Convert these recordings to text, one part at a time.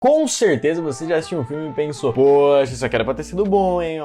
Com certeza você já assistiu um filme e pensou, poxa, isso aqui era pra ter sido bom, hein?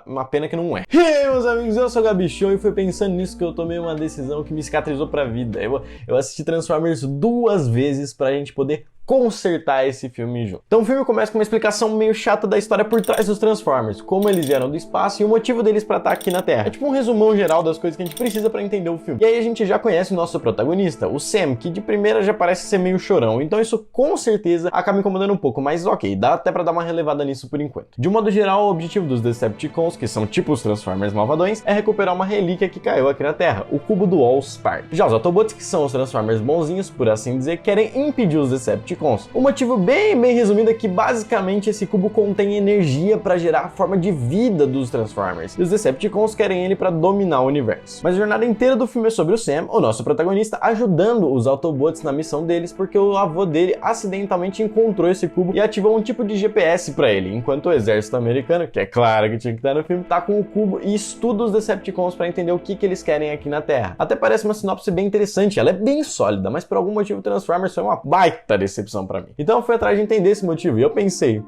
Uma pena que não é. E aí, meus amigos, eu sou o Gabichão e foi pensando nisso que eu tomei uma decisão que me cicatrizou pra vida. Eu assisti Transformers 2 vezes pra gente poder consertar esse filme junto. Então o filme começa com uma explicação meio chata da história por trás dos Transformers, como eles vieram do espaço e o motivo deles pra estar aqui na Terra. É tipo um resumão geral das coisas que a gente precisa pra entender o filme. E aí a gente já conhece o nosso protagonista, o Sam, que de primeira já parece ser meio chorão, então isso com certeza acaba me incomodando um pouco, mas ok, dá até pra dar uma relevada nisso por enquanto. De um modo geral, o objetivo dos Decepticons, que são tipo os Transformers malvadões, é recuperar uma relíquia que caiu aqui na Terra, o cubo do All-Spark. Já os Autobots, que são os Transformers bonzinhos, por assim dizer, querem impedir os Decepticons. O motivo bem resumido é que basicamente esse cubo contém energia para gerar a forma de vida dos Transformers, e os Decepticons querem ele para dominar o universo. Mas a jornada inteira do filme é sobre o Sam, o nosso protagonista, ajudando os Autobots na missão deles porque o avô dele acidentalmente encontrou esse cubo e ativou um tipo de GPS para ele, enquanto o exército americano, que é claro que tinha que estar no filme, tá com o cubo e estuda os Decepticons para entender o que eles querem aqui na Terra. Até parece uma sinopse bem interessante, ela é bem sólida, mas por algum motivo Transformers foi uma baita decepção para mim. Então eu fui atrás de entender esse motivo e eu pensei,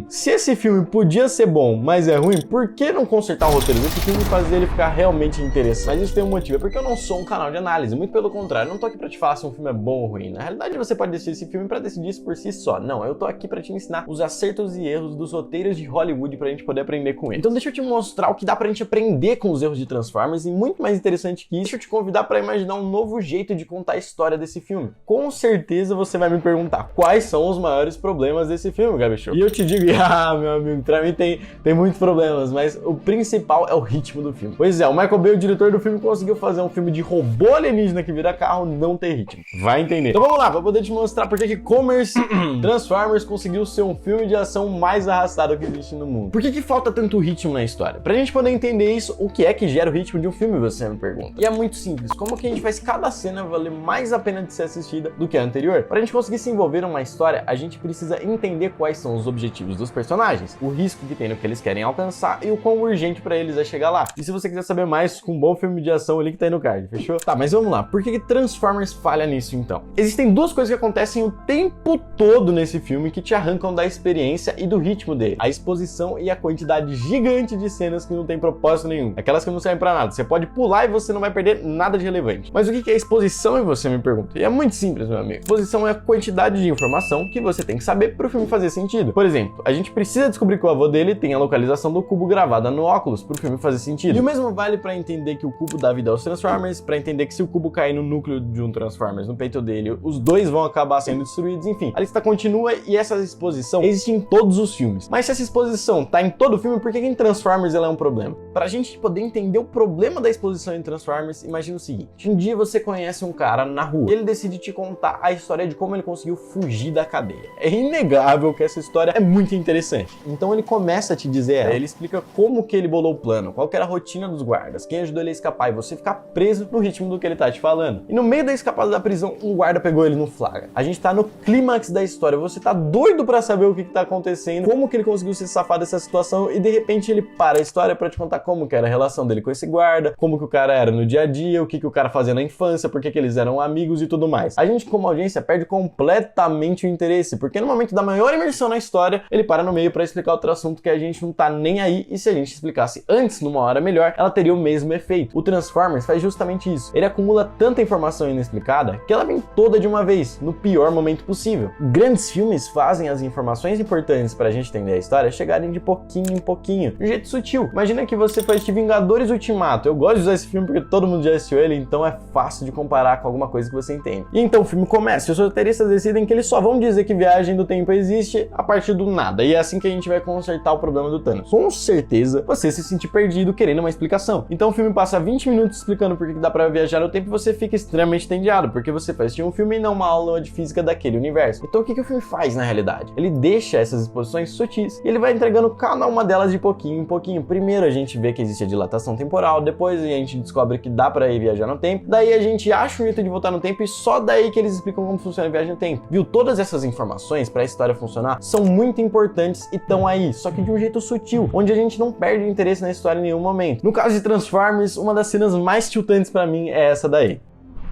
se esse filme podia ser bom, mas é ruim, por que não consertar o roteiro desse filme e fazer ele ficar realmente interessante? Mas isso tem um motivo, é porque eu não sou um canal de análise, muito pelo contrário, eu não tô aqui pra te falar se um filme é bom ou ruim. Na realidade você pode assistir esse filme pra decidir isso por si só. Não, eu tô aqui pra te ensinar os acertos e erros dos roteiros de Hollywood pra gente poder aprender com eles. Então deixa eu te mostrar o que dá pra gente aprender com os erros de Transformers e muito mais interessante que isso, deixa eu te convidar pra imaginar um novo jeito de contar a história desse filme. Com certeza você vai me perguntar quais são os maiores problemas desse filme, Gabichão. E eu te digo, meu amigo, pra mim tem muitos problemas, mas o principal é o ritmo do filme. Pois é, o Michael Bay, o diretor do filme, conseguiu fazer um filme de robô alienígena que vira carro não ter ritmo. Vai entender. Então vamos lá, pra poder te mostrar por que Commerce Transformers conseguiu ser um filme de ação mais arrastado que existe no mundo. Por que falta tanto ritmo na história? Pra gente poder entender isso, o que é que gera o ritmo de um filme, você me pergunta. E é muito simples, como que a gente faz cada cena valer mais a pena de ser assistida do que a anterior? Pra gente conseguir se envolver numa história, a gente precisa entender quais são os objetivos dos personagens, o risco que tem no que eles querem alcançar e o quão urgente pra eles é chegar lá. E se você quiser saber mais com um bom filme de ação, o link tá aí no card, fechou? Tá, mas vamos lá, por que Transformers falha nisso então? Existem duas coisas que acontecem o tempo todo nesse filme que te arrancam da experiência e do ritmo dele: a exposição e a quantidade gigante de cenas que não tem propósito nenhum, aquelas que não servem pra nada, você pode pular e você não vai perder nada de relevante. Mas o que é exposição, e você me pergunta? E é muito simples, meu amigo. Exposição é a quantidade de informação que você tem que saber pro filme fazer sentido. Por exemplo, a gente precisa descobrir que o avô dele tem a localização do cubo gravada no óculos pro filme fazer sentido. E o mesmo vale pra entender que o cubo dá vida aos Transformers, pra entender que se o cubo cair no núcleo de um Transformers, no peito dele, os dois vão acabar sendo destruídos, enfim. A lista continua e essa exposição existe em todos os filmes. Mas se essa exposição tá em todo o filme, por que em Transformers ela é um problema? Pra gente poder entender o problema da exposição em Transformers, imagina o seguinte: um dia você conhece um cara na rua e ele decide te contar a história de como ele conseguiu fugir da cadeia. É inegável que essa história é muito interessante. Então ele começa a te dizer, ele explica como que ele bolou o plano, qual que era a rotina dos guardas, quem ajudou ele a escapar e você ficar preso no ritmo do que ele tá te falando. E no meio da escapada da prisão, um guarda pegou ele no flagra. A gente tá no clímax da história, você tá doido pra saber o que tá acontecendo, como que ele conseguiu se safar dessa situação e de repente ele para a história pra te contar como que era a relação dele com esse guarda, como que o cara era no dia a dia, o que o cara fazia na infância, por que eles eram amigos e tudo mais. A gente como audiência perde completamente o interesse, porque no momento da maior imersão na história, ele para no meio pra explicar outro assunto que a gente não tá nem aí, e se a gente explicasse antes, numa hora melhor, ela teria o mesmo efeito. O Transformers faz justamente isso. Ele acumula tanta informação inexplicada que ela vem toda de uma vez, no pior momento possível. Grandes filmes fazem as informações importantes pra gente entender a história chegarem de pouquinho em pouquinho, de um jeito sutil. Imagina que você foi assistir Vingadores Ultimato. Eu gosto de usar esse filme porque todo mundo já assistiu ele, então é fácil de comparar com alguma coisa que você entende. E então o filme começa, e os roteiristas decidem que eles só vão dizer que viagem do tempo existe a partir do nada, e é assim que a gente vai consertar o problema do Thanos. Com certeza você se sentir perdido querendo uma explicação. Então o filme passa 20 minutos explicando por que dá pra viajar no tempo e você fica extremamente entediado, porque você vai assistir um filme e não uma aula de física daquele universo. Então o que o filme faz na realidade? Ele deixa essas exposições sutis e ele vai entregando cada uma delas de pouquinho em pouquinho. Primeiro a gente vê que existe a dilatação temporal, depois a gente descobre que dá pra ir viajar no tempo, daí a gente acha um jeito de voltar no tempo e só daí que eles explicam como funciona a viagem no tempo. Viu? Todas essas informações pra história funcionar são muito importantes e estão aí, só que de um jeito sutil, onde a gente não perde o interesse na história em nenhum momento. No caso de Transformers, uma das cenas mais tiltantes pra mim é essa daí.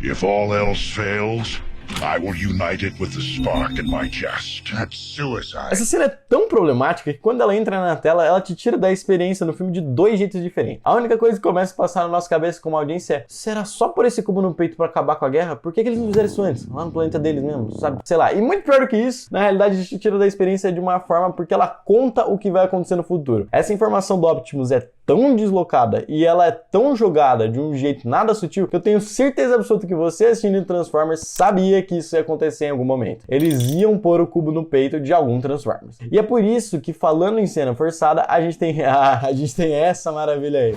If all else fails, I will unite it with the spark in my chest. That's suicide. Essa cena é tão problemática que quando ela entra na tela, ela te tira da experiência no filme de dois jeitos diferentes. A única coisa que começa a passar na nossa cabeça como audiência é: será só por esse cubo no peito pra acabar com a guerra? Por que eles não fizeram isso antes? Lá no planeta deles mesmo, sabe? Sei lá. E muito pior do que isso, na realidade, te tira da experiência de uma forma porque ela conta o que vai acontecer no futuro. Essa informação do Optimus é tão deslocada e ela é tão jogada de um jeito nada sutil que eu tenho certeza absoluta que você assistindo Transformers sabia que isso ia acontecer em algum momento. Eles iam pôr o cubo no peito de algum Transformers. E é por isso que, falando em cena forçada, a gente tem essa maravilha aí.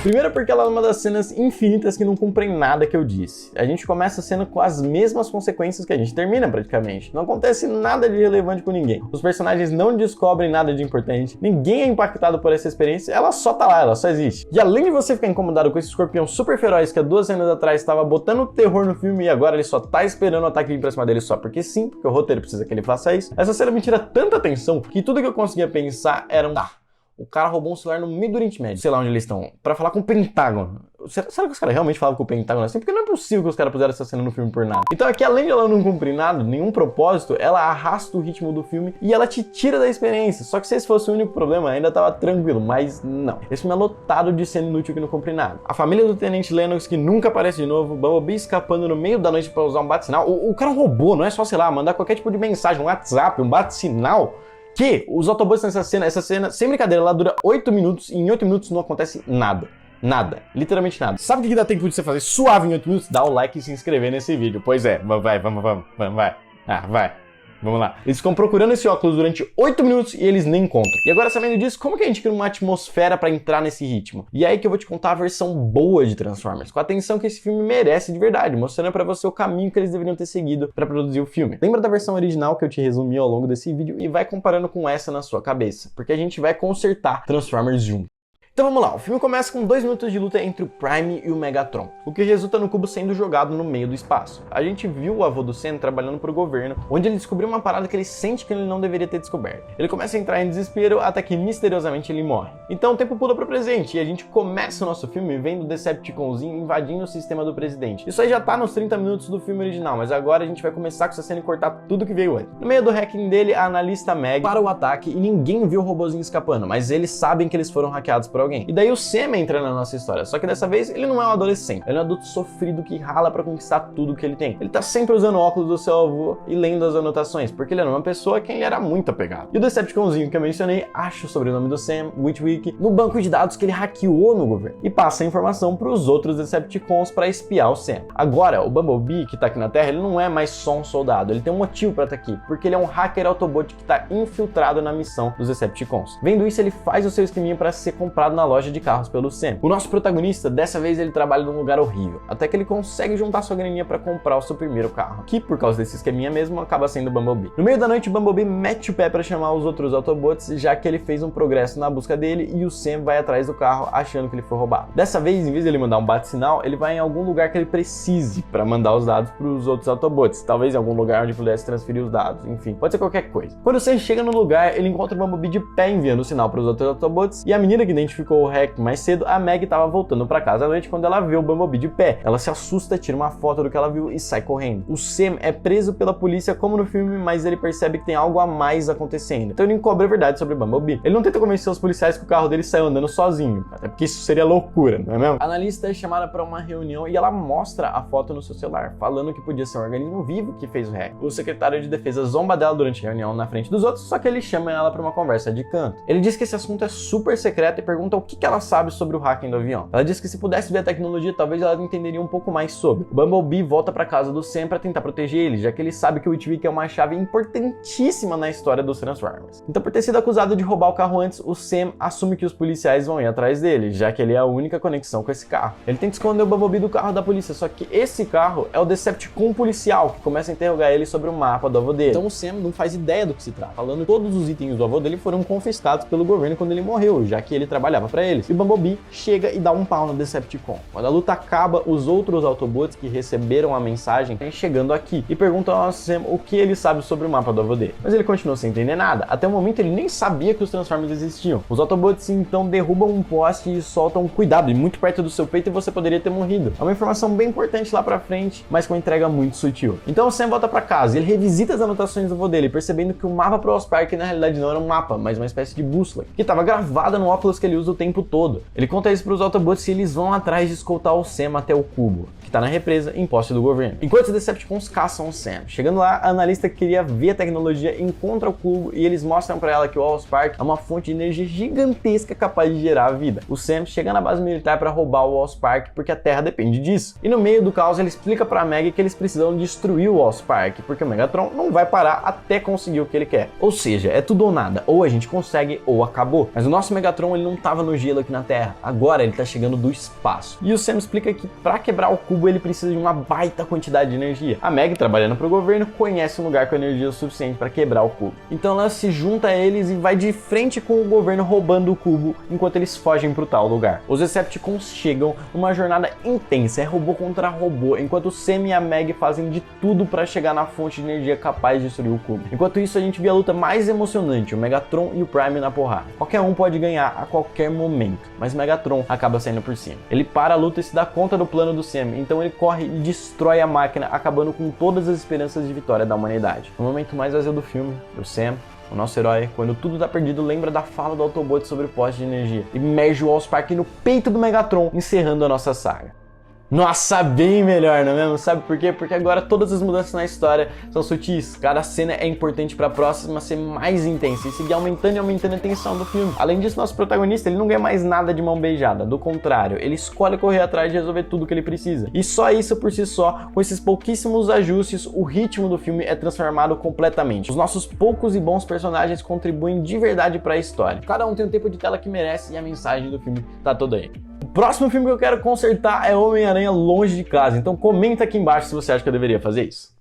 Primeiro porque ela é uma das cenas infinitas que não cumprem nada que eu disse. A gente começa a cena com as mesmas consequências que a gente termina praticamente. Não acontece nada de relevante com ninguém. Os personagens não descobrem nada de importante. Ninguém é impactado por essa experiência. Ela só tá lá, ela só existe. E além de você ficar incomodado com esse escorpião super feroz que há 2 cenas atrás estava botando terror no filme e agora ele só tá esperando o ataque vir pra cima dele só porque sim, porque o roteiro precisa que ele faça isso. Essa cena me tira tanta atenção que tudo que eu conseguia pensar era o cara roubou um celular no meio do Oriente Médio, sei lá onde eles estão, pra falar com o Pentágono. Será que os caras realmente falavam com o Pentágono assim? Porque não é possível que os caras puseram essa cena no filme por nada. Então aqui, além de ela não cumprir nada, nenhum propósito, ela arrasta o ritmo do filme e ela te tira da experiência. Só que se esse fosse o único problema, ainda tava tranquilo, mas não. Esse filme é lotado de cena inútil que não cumpre nada. A família do Tenente Lennox que nunca aparece de novo, Bumblebee escapando no meio da noite pra usar um bate-sinal. O cara é um robô, não é só, sei lá, mandar qualquer tipo de mensagem, um WhatsApp, um bate-sinal. Que os Autobots nessa cena, sem brincadeira, ela dura 8 minutos e em 8 minutos não acontece nada. Nada. Literalmente nada. Sabe o que dá tempo de você fazer suave em 8 minutos? Dá o like e se inscrever nesse vídeo. Pois é, vamos. Vai. Vai. Vamos lá. Eles ficam procurando esse óculos durante 8 minutos e eles nem encontram. E agora, sabendo disso, como que a gente cria uma atmosfera pra entrar nesse ritmo? E é aí que eu vou te contar a versão boa de Transformers, com a atenção que esse filme merece de verdade, mostrando pra você o caminho que eles deveriam ter seguido pra produzir o filme. Lembra da versão original que eu te resumi ao longo desse vídeo e vai comparando com essa na sua cabeça, porque a gente vai consertar Transformers junto. Então vamos lá, o filme começa com 2 minutos de luta entre o Prime e o Megatron, o que resulta no cubo sendo jogado no meio do espaço. A gente viu o avô do Sam trabalhando pro governo, onde ele descobriu uma parada que ele sente que ele não deveria ter descoberto. Ele começa a entrar em desespero até que misteriosamente ele morre. Então o tempo pula pro presente e a gente começa o nosso filme vendo o Decepticonzinho invadindo o sistema do presidente. Isso aí já tá nos 30 minutos do filme original, mas agora a gente vai começar com essa cena e cortar tudo que veio antes. No meio do hacking dele, a analista Meg para o ataque e ninguém viu o robozinho escapando, mas eles sabem que eles foram hackeados por alguém. E daí o Sam entra na nossa história, só que dessa vez ele não é um adolescente, ele é um adulto sofrido que rala pra conquistar tudo que ele tem. Ele tá sempre usando o óculos do seu avô e lendo as anotações, porque ele era uma pessoa a quem ele era muito apegado. E o Decepticonzinho que eu mencionei acha o sobrenome do Sam, Witwick, no banco de dados que ele hackeou no governo e passa a informação pros outros Decepticons pra espiar o Sam. Agora, o Bumblebee que tá aqui na Terra, ele não é mais só um soldado, ele tem um motivo pra estar aqui, porque ele é um hacker Autobot que tá infiltrado na missão dos Decepticons. Vendo isso, ele faz o seu esqueminha pra ser comprado na loja de carros pelo Sam. O nosso protagonista, dessa vez, ele trabalha num lugar horrível, até que ele consegue juntar sua graninha pra comprar o seu primeiro carro, que por causa desse esqueminha mesmo, acaba sendo o Bumblebee. No meio da noite, o Bumblebee mete o pé pra chamar os outros Autobots, já que ele fez um progresso na busca dele e o Sam vai atrás do carro achando que ele foi roubado. Dessa vez, em vez de ele mandar um bate-sinal, ele vai em algum lugar que ele precise pra mandar os dados pros outros Autobots, talvez em algum lugar onde pudesse transferir os dados, enfim, pode ser qualquer coisa. Quando o Sam chega no lugar, ele encontra o Bumblebee de pé enviando o sinal pros outros Autobots e a menina que identificou o hack mais cedo, a Meg, tava voltando pra casa à noite quando ela vê o Bumblebee de pé. Ela se assusta, tira uma foto do que ela viu e sai correndo. O Sam é preso pela polícia como no filme, mas ele percebe que tem algo a mais acontecendo. Então ele encobre a verdade sobre o Bumblebee. Ele não tenta convencer os policiais que o carro dele saiu andando sozinho, até porque isso seria loucura, não é mesmo? A analista é chamada para uma reunião e ela mostra a foto no seu celular, falando que podia ser um organismo vivo que fez o hack. O secretário de defesa zomba dela durante a reunião na frente dos outros, só que ele chama ela para uma conversa de canto. Ele diz que esse assunto é super secreto e pergunta o que ela sabe sobre o hacking do avião. Ela diz que se pudesse ver a tecnologia, talvez ela entenderia um pouco mais sobre. O Bumblebee volta pra casa do Sam pra tentar proteger ele, já que ele sabe que o Witwick é uma chave importantíssima na história dos Transformers. Então, por ter sido acusado de roubar o carro antes, o Sam assume que os policiais vão ir atrás dele, já que ele é a única conexão com esse carro. Ele tenta esconder o Bumblebee do carro da polícia, só que esse carro é o Decepticon policial, que começa a interrogar ele sobre o mapa do avô dele. Então o Sam não faz ideia do que se trata, falando que todos os itens do avô dele foram confiscados pelo governo quando ele morreu, já que ele trabalhava trabalhava pra eles. E o Bumblebee chega e dá um pau no Decepticon. Quando a luta acaba, os outros Autobots que receberam a mensagem vêm chegando aqui e perguntam ao Sam o que ele sabe sobre o mapa do AVD. Mas ele continua sem entender nada. Até o momento ele nem sabia que os Transformers existiam. Os Autobots então derrubam um poste e soltam cuidado, e muito perto do seu peito e você poderia ter morrido. É uma informação bem importante lá pra frente, mas com uma entrega muito sutil. Então o Sam volta pra casa e ele revisita as anotações do vô dele, percebendo que o mapa pro Oz Park na realidade não era um mapa, mas uma espécie de bússola, que estava gravada no óculos que ele usa o tempo todo. Ele conta isso pros Autobots e eles vão atrás de escoltar o Sam até o cubo, que tá na represa em posse do governo. Enquanto os Decepticons caçam o Sam. Chegando lá, a analista que queria ver a tecnologia encontra o cubo e eles mostram pra ela que o Oz Park é uma fonte de energia gigantesca capaz de gerar a vida. O Sam chega na base militar para roubar o Oz Park porque a Terra depende disso. E no meio do caos ele explica pra Meg que eles precisam destruir o Oz Park, porque o Megatron não vai parar até conseguir o que ele quer. Ou seja, é tudo ou nada, ou a gente consegue ou acabou. Mas o nosso Megatron ele não tava no gelo aqui na Terra, agora ele tá chegando do espaço. E o Sam explica que para quebrar o cubo ele precisa de uma baita quantidade de energia. A Meg, trabalhando pro governo, conhece um lugar com energia suficiente para quebrar o cubo. Então ela se junta a eles e vai de frente com o governo roubando o cubo enquanto eles fogem pro tal lugar. Os Decepticons chegam numa jornada intensa, é robô contra robô, enquanto o Sam e a Meg fazem de tudo para chegar na fonte de energia capaz de destruir o cubo. Enquanto isso a gente vê a luta mais emocionante, o Megatron e o Prime na porrada. Qualquer um pode ganhar a qualquer momento, mas o Megatron acaba saindo por cima. Ele para a luta e se dá conta do plano do Sam, então ele corre e destrói a máquina, acabando com todas as esperanças de vitória da humanidade. No momento mais vazio do filme, o Sam, o nosso herói, quando tudo tá perdido, lembra da fala do Autobot sobre o poste de energia e merge o Oz Park no peito do Megatron, encerrando a nossa saga. Nossa, bem melhor, não é mesmo? Sabe por quê? Porque agora todas as mudanças na história são sutis. Cada cena é importante para a próxima ser mais intensa e seguir aumentando e aumentando a tensão do filme. Além disso, nosso protagonista ele não ganha mais nada de mão beijada. Do contrário, ele escolhe correr atrás de resolver tudo que ele precisa. E só isso por si só, com esses pouquíssimos ajustes, o ritmo do filme é transformado completamente. Os nossos poucos e bons personagens contribuem de verdade para a história. Cada um tem o tempo de tela que merece e a mensagem do filme tá toda aí. O próximo filme que eu quero consertar é Homem-Aranha Longe de Casa, então comenta aqui embaixo se você acha que eu deveria fazer isso.